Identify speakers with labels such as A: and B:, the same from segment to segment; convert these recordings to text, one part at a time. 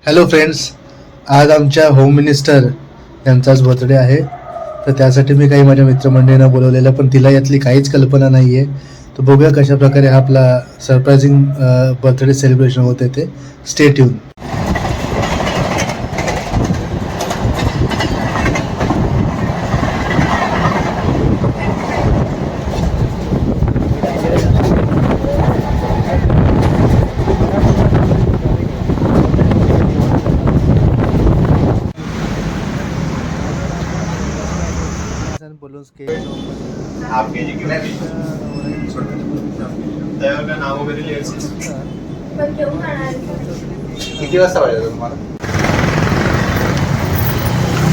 A: Hello friends, आज आमच्या home minister यांचाच बर्थडे आहे. तर त्यासाठी मी काही माझ्या मित्रमंडळींना बोलवलेलं, पण तिला यातली काहीच कल्पना नाही आहे. तर बघूया कशा प्रकारे हा आपला सरप्रायझिंग बर्थडे सेलिब्रेशन होते ते. Stay tune. बलून्स केक
B: आपके जी कितना त्यावर नाव वगैरे लिहायचं. किती वाजता वाढेल तुम्हाला?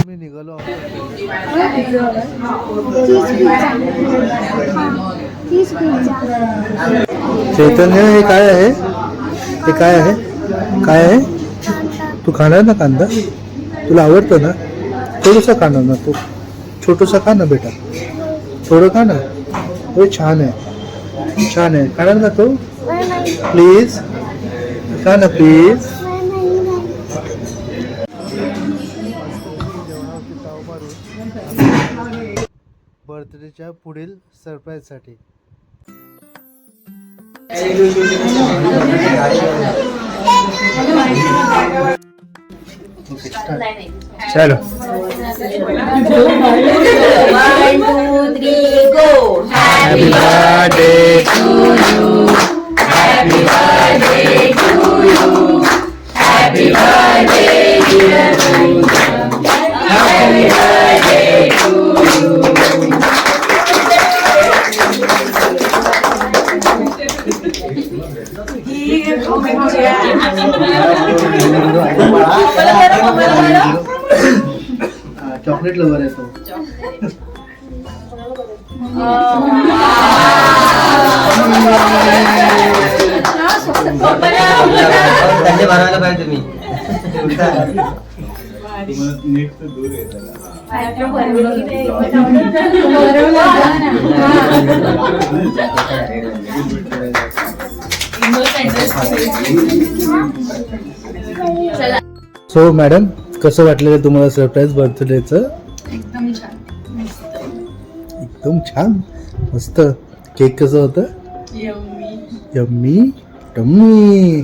A: मी निघालो. चैतन्य, हे काय आहे? हे काय आहे? काय आहे? तू खाणार ना कांदा? तुला आवडतं ना? थोडंसं खाणार ना तू? छोटंसं खा ना बेटा, थोडं खा ना. हो, छान आहे, छान आहे. खाणार ना तो? प्लीज खा ना प्लीज. बर्थडेच्या पुढील सरप्राईजसाठी चलो.
C: 1, 2, 3, go.
A: Happy birthday
C: to you. Happy birthday to you. Happy birthday dear Kunjam. Happy birthday to you.
A: Chocolate lover आहे तो.
B: त्यांनी बनवायला पाहिजे तुम्ही.
A: सो मॅडम, कसं वाटलेलं तुम्हाला सरप्राईज बर्थडेचं?
D: एकदम छान, मस्त,
A: एकदम छान, मस्त. केक कसं होतं?
D: यम्मी.
A: Yummy tummy.